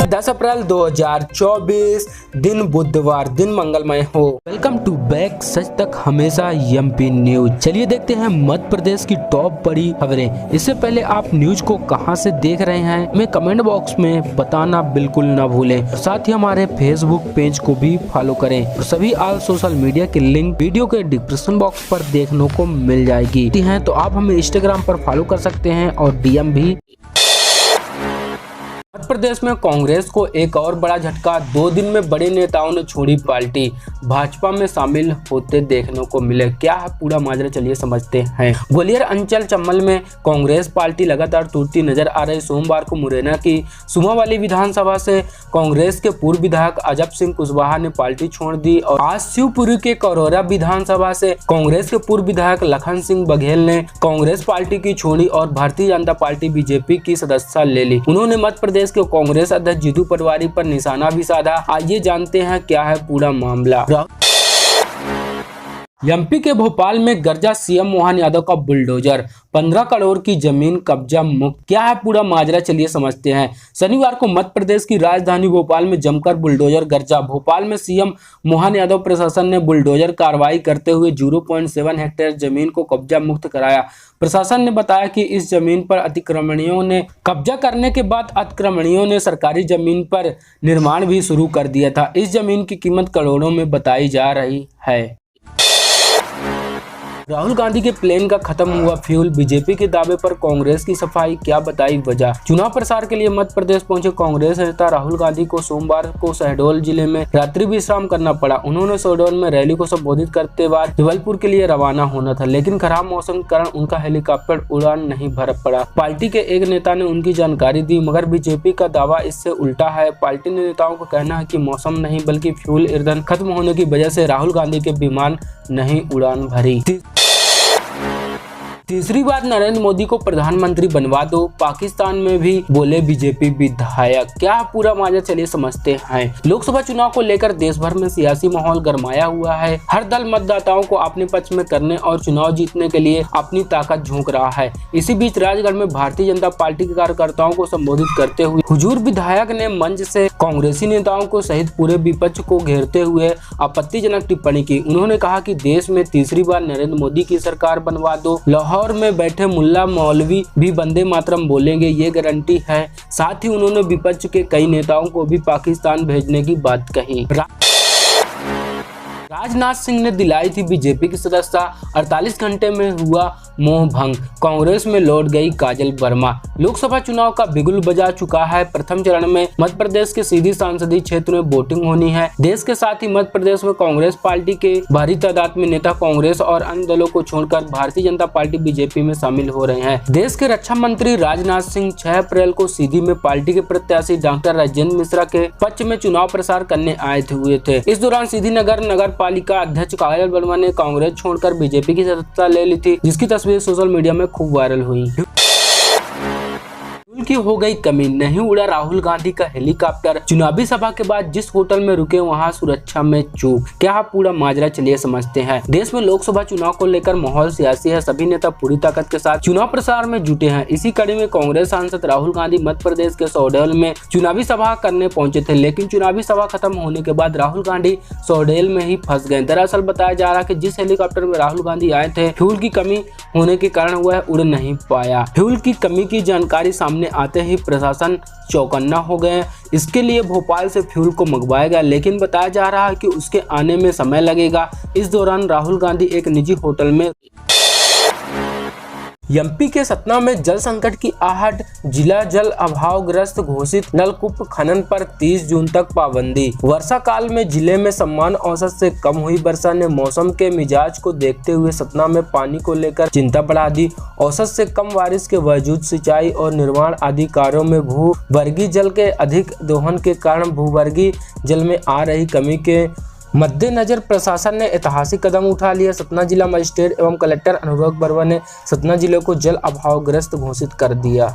10 अप्रैल 2024 दिन बुधवार, दिन मंगलमय हो। वेलकम टू बैक सच तक हमेशा एमपी न्यूज। चलिए देखते हैं मध्य प्रदेश की टॉप बड़ी खबरें। इससे पहले आप न्यूज को कहां से देख रहे हैं हमें कमेंट बॉक्स में बताना बिल्कुल ना भूलें। साथ ही हमारे फेसबुक पेज को भी फॉलो करें। सभी ऑल सोशल मीडिया के लिंक वीडियो के डिस्क्रिप्शन बॉक्स पर देखने को मिल जाएगी। तो आप हमें इंस्टाग्राम पर फॉलो कर सकते हैं और डीएम भी। मध्य प्रदेश में कांग्रेस को एक और बड़ा झटका। 2 दिन में बड़े नेताओं ने छोड़ी पार्टी, भाजपा में शामिल होते देखने को मिले। क्या है पूरा माजरा, चलिए समझते हैं। ग्वालियर अंचल चम्बल में कांग्रेस पार्टी लगातार टूटती नजर आ रही। सोमवार को मुरैना की सुमावाली विधानसभा से कांग्रेस के पूर्व विधायक अजब सिंह कुशवाहा ने पार्टी छोड़ दी और आज शिवपुरी के करौरा विधानसभा से कांग्रेस के पूर्व विधायक लखन सिंह बघेल ने कांग्रेस पार्टी की छोड़ी और भारतीय जनता पार्टी बीजेपी की सदस्यता ले ली। उन्होंने मध्य प्रदेश के कांग्रेस अध्यक्ष जीतू पटवारी पर निशाना भी साधा। आइए जानते हैं क्या है पूरा मामला। एमपी के भोपाल में गर्जा सीएम मोहन यादव का बुलडोजर, 15 करोड़ की जमीन कब्जा मुक्त। क्या है पूरा माजरा, चलिए समझते हैं। शनिवार को मध्य प्रदेश की राजधानी भोपाल में जमकर बुलडोजर गर्जा। भोपाल में सीएम मोहन यादव प्रशासन ने बुलडोजर कार्रवाई करते हुए 0.7 हेक्टेयर जमीन को कब्जा मुक्त कराया। प्रशासन ने बताया कि इस जमीन पर अतिक्रमणियों ने कब्जा करने के बाद अतिक्रमणियों ने सरकारी जमीन पर निर्माण भी शुरू कर दिया था। इस जमीन की कीमत करोड़ों में बताई जा रही है। राहुल गांधी के प्लेन का खत्म हुआ फ्यूल, बीजेपी के दावे पर कांग्रेस की सफाई, क्या बताई वजह। चुनाव प्रचार के लिए मध्य प्रदेश पहुंचे कांग्रेस नेता राहुल गांधी को सोमवार को शहडोल जिले में रात्रि विश्राम करना पड़ा। उन्होंने शहडोल में रैली को संबोधित करते बाद जबलपुर के लिए रवाना होना था, लेकिन खराब मौसम के कारण उनका हेलीकॉप्टर उड़ान नहीं भर पड़ा। पार्टी के एक नेता ने उनकी जानकारी दी, मगर बीजेपी का दावा इससे उल्टा है। पार्टी नेताओं का कहना है कि मौसम नहीं बल्कि फ्यूल ईंधन खत्म होने की वजह से राहुल गांधी के विमान नहीं उड़ान भरी। तीसरी बार नरेंद्र मोदी को प्रधानमंत्री बनवा दो, पाकिस्तान में भी बोले बीजेपी विधायक। क्या पूरा मामला, चलिए समझते हैं। लोकसभा चुनाव को लेकर देश भर में सियासी माहौल गरमाया हुआ है। हर दल मतदाताओं को अपने पक्ष में करने और चुनाव जीतने के लिए अपनी ताकत झोंक रहा है। इसी बीच राजगढ़ में भारतीय जनता पार्टी के कार्यकर्ताओं को संबोधित करते हुए हुजूर विधायक ने मंच से कांग्रेसी नेताओं को सहित पूरे विपक्ष को घेरते हुए आपत्तिजनक टिप्पणी की। उन्होंने कहा कि देश में तीसरी बार नरेंद्र मोदी की सरकार बनवा दो। लाहौर में बैठे मुल्ला मौलवी भी वंदे मातरम बोलेंगे, ये गारंटी है। साथ ही उन्होंने विपक्ष के कई नेताओं को भी पाकिस्तान भेजने की बात कही। राजनाथ सिंह ने दिलाई थी बीजेपी की सदस्यता, 48 घंटे में हुआ मोह भंग। कांग्रेस में लौट गई काजल वर्मा। लोकसभा चुनाव का बिगुल बजा चुका है। प्रथम चरण में मध्य प्रदेश के सीधी संसदीय क्षेत्र में वोटिंग होनी है। देश के साथ ही मध्य प्रदेश में कांग्रेस पार्टी के भारी तादाद में नेता कांग्रेस और अन्य दलों को छोड़कर भारतीय जनता पार्टी बीजेपी में शामिल हो रहे हैं। देश के रक्षा मंत्री राजनाथ सिंह 6 अप्रैल को सीधी में पार्टी के प्रत्याशी डॉक्टर राजेंद्र मिश्रा के पक्ष में चुनाव प्रचार करने आए हुए थे। इस दौरान सीधी नगर पालिका अध्यक्ष काजल वर्मा ने कांग्रेस छोड़कर बीजेपी की सदस्यता ले ली थी, जिसकी तस्वीर सोशल मीडिया में खूब वायरल हुई। की हो गई कमी, नहीं उड़ा राहुल गांधी का हेलीकॉप्टर। चुनावी सभा के बाद जिस होटल में रुके वहां सुरक्षा में चूक। क्या पूरा माजरा, चलिए समझते हैं। देश में लोकसभा चुनाव को लेकर माहौल सियासी है। सभी नेता पूरी ताकत के साथ चुनाव प्रचार में जुटे हैं। इसी कड़ी में कांग्रेस सांसद राहुल गांधी मध्य प्रदेश के शहडोल में चुनावी सभा करने पहुंचे थे, लेकिन चुनावी सभा खत्म होने के बाद राहुल गांधी शहडोल में ही फंस गए। दरअसल बताया जा रहा है कि जिस हेलीकॉप्टर में राहुल गांधी आए थे, फ्यूल की कमी होने के कारण वह उड़ नहीं पाया। फ्यूल की कमी की जानकारी सामने आते ही प्रशासन चौकन्ना हो गए। इसके लिए भोपाल से फ्यूल को मंगवाया गया, लेकिन बताया जा रहा है कि उसके आने में समय लगेगा। इस दौरान राहुल गांधी एक निजी होटल में। एमपी के सतना में जल संकट की आहट, जिला जल अभावग्रस्त घोषित। नलकूप खनन पर 30 जून तक पाबंदी। वर्षा काल में जिले में सामान्य औसत से कम हुई वर्षा ने मौसम के मिजाज को देखते हुए सतना में पानी को लेकर चिंता बढ़ा दी। औसत से कम बारिश के बावजूद सिंचाई और निर्माण आदि कार्यों में भूवर्गीय जल के अधिक दोहन के कारण भूवर्गीय जल में आ रही कमी के मद्देनजर प्रशासन ने ऐतिहासिक कदम उठा लिया। सतना जिला मजिस्ट्रेट एवं कलेक्टर अनुराग वर्मा ने सतना जिले को जल अभावग्रस्त घोषित कर दिया।